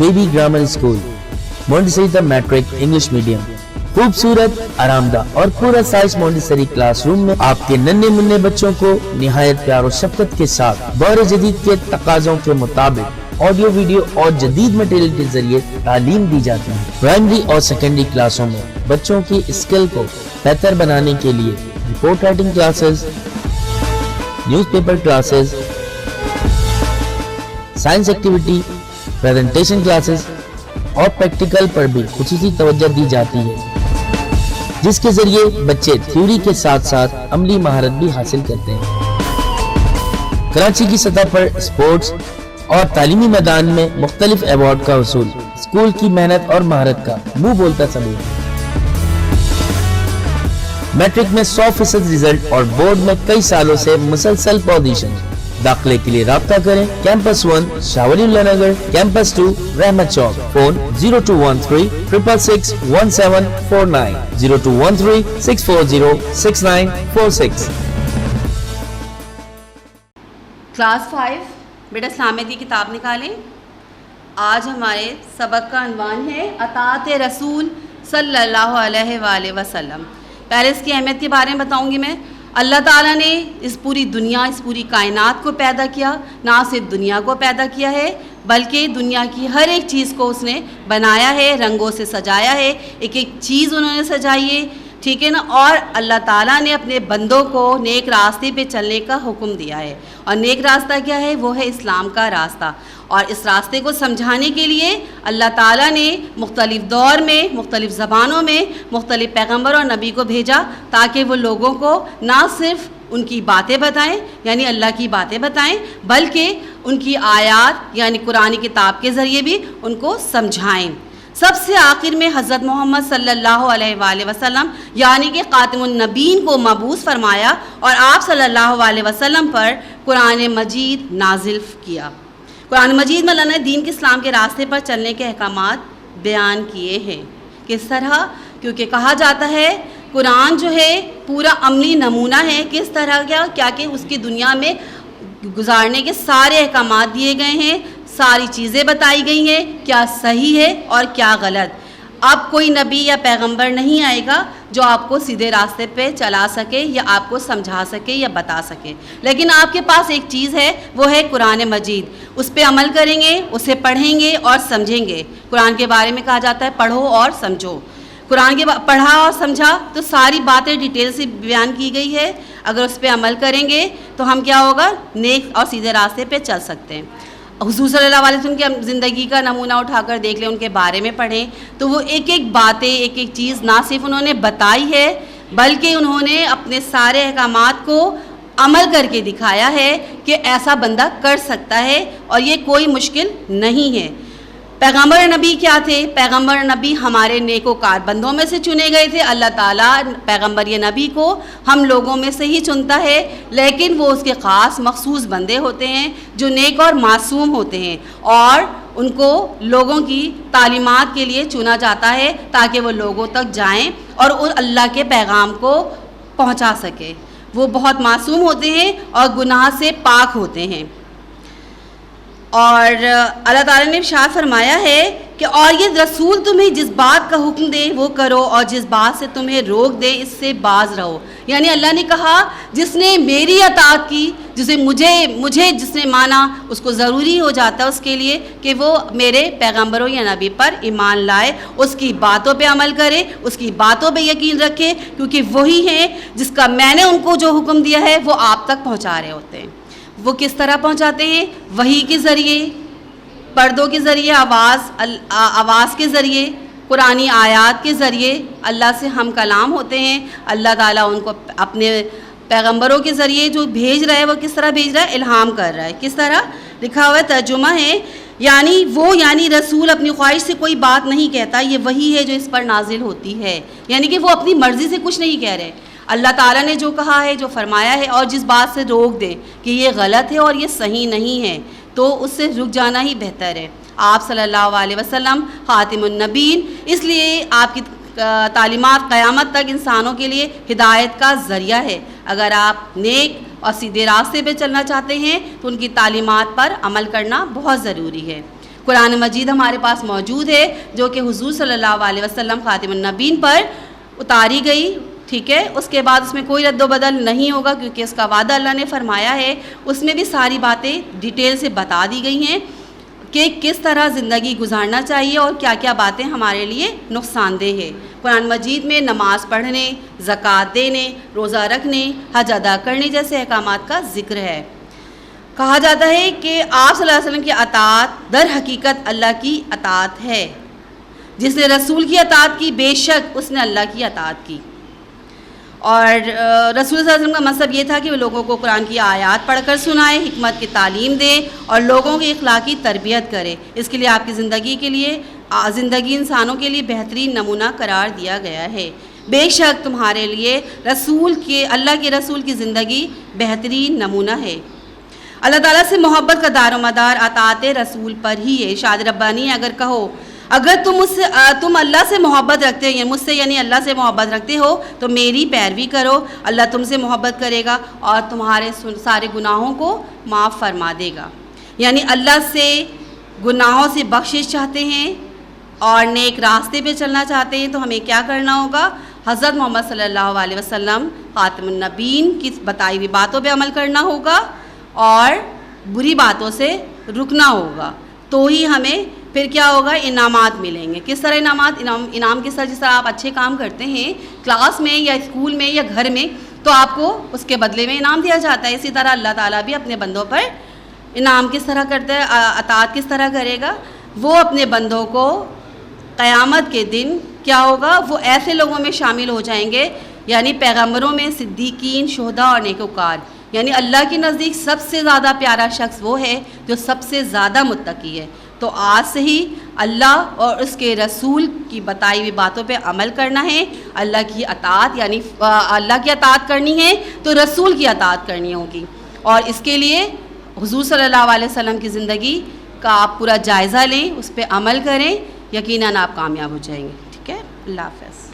شعیبی grammar school, Montessori matric English medium, خوبصورت، آرام دہ اور پورا سائز مونٹیسری کلاس روم میں آپ کے ننھے منھے بچوں کو نہایت پیار و شفقت کے ساتھ دور جدید کے تقاضوں کے مطابق آڈیو ویڈیو اور جدید مٹیریل کے ذریعے تعلیم دی جاتی ہے۔ پرائمری اور سیکنڈری کلاسوں میں بچوں کی اسکل کو بہتر بنانے کے لیے report writing classes, news paper classes, science activity, presentation classes اور پریکٹیکل پر بھی خصوصی توجہ دی جاتی ہے، جس کے ذریعے بچے تھیوری کے ساتھ ساتھ عملی مہارت بھی حاصل کرتے ہیں۔ کراچی کی سطح پر اسپورٹس اور تعلیمی میدان میں مختلف ایوارڈ کا حصول اسکول کی محنت اور مہارت کا منہ بولتا ثبوت ہے۔ میٹرک میں 100% رزلٹ اور بورڈ میں کئی سالوں سے مسلسل پوزیشن۔ داخلے کے لیے رابطہ کریں کیمپس 1 شاہ ولی اللہ نگر، کیمپس 2 رحمت چوک، فون 0213 666 1749 0213 640 6946۔ کلاس 5 بیٹا اسلامیہ کی کتاب نکالیں۔ آج ہمارے سبق کا عنوان ہے اطاعت رسول صلی اللہ علیہ وآلہ وسلم۔ پہلے اس کی اہمیت کے بارے میں بتاؤں گی میں۔ اللہ تعالیٰ نے اس پوری دنیا، اس پوری کائنات کو پیدا کیا، نہ صرف دنیا کو پیدا کیا ہے بلکہ دنیا کی ہر ایک چیز کو اس نے بنایا ہے، رنگوں سے سجایا ہے، ایک ایک چیز انہوں نے سجائی ہے، ٹھیک ہے نا۔ اور اللہ تعالیٰ نے اپنے بندوں کو نیک راستے پہ چلنے کا حکم دیا ہے، اور نیک راستہ کیا ہے؟ وہ ہے اسلام کا راستہ۔ اور اس راستے کو سمجھانے کے لیے اللہ تعالیٰ نے مختلف دور میں، مختلف زبانوں میں مختلف پیغمبر اور نبی کو بھیجا، تاکہ وہ لوگوں کو نہ صرف ان کی باتیں بتائیں، یعنی اللہ کی باتیں بتائیں، بلکہ ان کی آیات یعنی قرآن کتاب کے ذریعے بھی ان کو سمجھائیں۔ سب سے آخر میں حضرت محمد صلی اللہ علیہ وآلہ وسلم یعنی کہ خاتم النبیین کو مبعوث فرمایا اور آپ صلی اللہ علیہ وسلم پر قرآن مجید نازل کیا۔ قرآن مجید میں اللہ نے دین کے اسلام کے راستے پر چلنے کے احکامات بیان کیے ہیں۔ کس طرح؟ کیونکہ کہا جاتا ہے قرآن جو ہے پورا عملی نمونہ ہے، کس طرح کیا کہ اس کی دنیا میں گزارنے کے سارے احکامات دیے گئے ہیں، ساری چیزیں بتائی گئی ہیں، کیا صحیح ہے اور کیا غلط۔ اب کوئی نبی یا پیغمبر نہیں آئے گا جو آپ کو سیدھے راستے پہ چلا سکے یا آپ کو سمجھا سکے یا بتا سکے، لیکن آپ کے پاس ایک چیز ہے، وہ ہے قرآن مجید۔ اس پہ عمل کریں گے، اسے پڑھیں گے اور سمجھیں گے۔ قرآن کے بارے میں کہا جاتا ہے پڑھو اور سمجھو۔ قرآن کے پڑھا اور سمجھا تو ساری باتیں ڈیٹیل سے بیان کی گئی ہے۔ اگر اس پہ عمل کریں گے تو ہم کیا ہوگا؟ نیک اور سیدھے راستے پہ چل سکتے ہیں۔ حضور صلی اللہ علیہ وسلم کی زندگی کا نمونہ اٹھا کر دیکھ لیں، ان کے بارے میں پڑھیں تو وہ ایک ایک باتیں، ایک ایک چیز نہ صرف انہوں نے بتائی ہے بلکہ انہوں نے اپنے سارے احکامات کو عمل کر کے دکھایا ہے کہ ایسا بندہ کر سکتا ہے اور یہ کوئی مشکل نہیں ہے۔ پیغمبر نبی کیا تھے؟ پیغمبر نبی ہمارے نیکوکار بندوں میں سے چنے گئے تھے۔ اللہ تعالیٰ پیغمبر یا نبی کو ہم لوگوں میں سے ہی چنتا ہے، لیکن وہ اس کے خاص مخصوص بندے ہوتے ہیں جو نیک اور معصوم ہوتے ہیں، اور ان کو لوگوں کی تعلیمات کے لیے چنا جاتا ہے تاکہ وہ لوگوں تک جائیں اور اللہ کے پیغام کو پہنچا سکے۔ وہ بہت معصوم ہوتے ہیں اور گناہ سے پاک ہوتے ہیں۔ اور اللہ تعالیٰ نے ارشاد فرمایا ہے کہ اور یہ رسول تمہیں جس بات کا حکم دے وہ کرو اور جس بات سے تمہیں روک دے اس سے باز رہو۔ یعنی اللہ نے کہا جس نے میری اطاعت کی، جسے مجھے جس نے مانا، اس کو ضروری ہو جاتا ہے اس کے لیے کہ وہ میرے پیغمبروں یا نبی پر ایمان لائے، اس کی باتوں پہ عمل کرے، اس کی باتوں پہ یقین رکھے، کیونکہ وہی ہیں جس کا میں نے ان کو جو حکم دیا ہے وہ آپ تک پہنچا رہے ہوتے ہیں۔ وہ کس طرح پہنچاتے ہیں؟ وحی کے ذریعے، پردوں کے ذریعے، آواز کے ذریعے، قرآنی آیات کے ذریعے اللہ سے ہم کلام ہوتے ہیں۔ اللہ تعالیٰ ان کو اپنے پیغمبروں کے ذریعے جو بھیج رہا ہے وہ کس طرح بھیج رہا ہے؟ الہام کر رہا ہے۔ کس طرح؟ لکھا ہوا ہے، ترجمہ ہے، یعنی رسول اپنی خواہش سے کوئی بات نہیں کہتا، یہ وحی ہے جو اس پر نازل ہوتی ہے۔ یعنی کہ وہ اپنی مرضی سے کچھ نہیں کہہ رہے، اللہ تعالیٰ نے جو کہا ہے، جو فرمایا ہے، اور جس بات سے روک دیں کہ یہ غلط ہے اور یہ صحیح نہیں ہے تو اس سے رک جانا ہی بہتر ہے۔ آپ صلی اللہ علیہ وسلم خاتم النبیین، اس لیے آپ کی تعلیمات قیامت تک انسانوں کے لیے ہدایت کا ذریعہ ہے۔ اگر آپ نیک اور سیدھے راستے پہ چلنا چاہتے ہیں تو ان کی تعلیمات پر عمل کرنا بہت ضروری ہے۔ قرآن مجید ہمارے پاس موجود ہے جو کہ حضور صلی اللہ علیہ وسلم خاتم النبیین پر اتاری گئی، ٹھیک ہے. اس کے بعد اس میں کوئی رد و بدل نہیں ہوگا کیونکہ اس کا وعدہ اللہ نے فرمایا ہے. اس میں بھی ساری باتیں ڈیٹیل سے بتا دی گئی ہیں کہ کس طرح زندگی گزارنا چاہیے اور کیا کیا باتیں ہمارے لیے نقصان دہ ہے. قرآن مجید میں نماز پڑھنے، زکوٰۃ دینے، روزہ رکھنے، حج ادا کرنے جیسے احکامات کا ذکر ہے. کہا جاتا ہے کہ آپ صلی اللہ علیہ وسلم کی اطاعت در حقیقت اللہ کی اطاعت ہے. جس نے رسول کی اطاعت کی بے شک اس نے اللہ کی اطاعت کی. اور رسول صلی اللہ علیہ وسلم کا مطلب یہ تھا کہ وہ لوگوں کو قرآن کی آیات پڑھ کر سنائے، حکمت کی تعلیم دے اور لوگوں کی اخلاقی تربیت کرے. اس کے لیے آپ کی زندگی انسانوں کے لیے بہترین نمونہ قرار دیا گیا ہے. بے شک تمہارے لیے اللہ کے رسول کی زندگی بہترین نمونہ ہے. اللہ تعالیٰ سے محبت کا دار و مدار اطاعت رسول پر ہی ہے. ارشاد ربانی اگر کہو اگر تم اللہ سے محبت رکھتے ہو، مجھ سے یعنی اللہ سے محبت رکھتے ہو تو میری پیروی کرو، اللہ تم سے محبت کرے گا اور تمہارے سارے گناہوں کو معاف فرما دے گا. یعنی اللہ سے گناہوں سے بخشش چاہتے ہیں اور نیک راستے پہ چلنا چاہتے ہیں تو ہمیں کیا کرنا ہوگا؟ حضرت محمد صلی اللہ علیہ وسلم خاتم النبیین کی بتائی ہوئی باتوں پہ عمل کرنا ہوگا اور بری باتوں سے رکنا ہوگا. تو ہی ہمیں پھر کیا ہوگا؟ انعامات ملیں گے. کس طرح انعامات؟ انعام کس طرح؟ جس طرح آپ اچھے کام کرتے ہیں کلاس میں یا اسکول میں یا گھر میں تو آپ کو اس کے بدلے میں انعام دیا جاتا ہے. اسی طرح اللہ تعالیٰ بھی اپنے بندوں پر انعام کس طرح کرتا ہے، اطاعت کس طرح کرے گا؟ وہ اپنے بندوں کو قیامت کے دن کیا ہوگا؟ وہ ایسے لوگوں میں شامل ہو جائیں گے یعنی پیغمبروں میں صدیقین، شہداء اور نیکوکار. یعنی اللہ کے نزدیک سب سے زیادہ پیارا شخص وہ ہے جو سب سے زیادہ متقی ہے. تو آج سے ہی اللہ اور اس کے رسول کی بتائی ہوئی باتوں پہ عمل کرنا ہے. اللہ کی اطاعت یعنی اللہ کی اطاعت کرنی ہے تو رسول کی اطاعت کرنی ہوگی. اور اس کے لیے حضور صلی اللہ علیہ وسلم کی زندگی کا آپ پورا جائزہ لیں، اس پہ عمل کریں، یقیناً آپ کامیاب ہو جائیں گے. ٹھیک ہے، اللہ حافظ.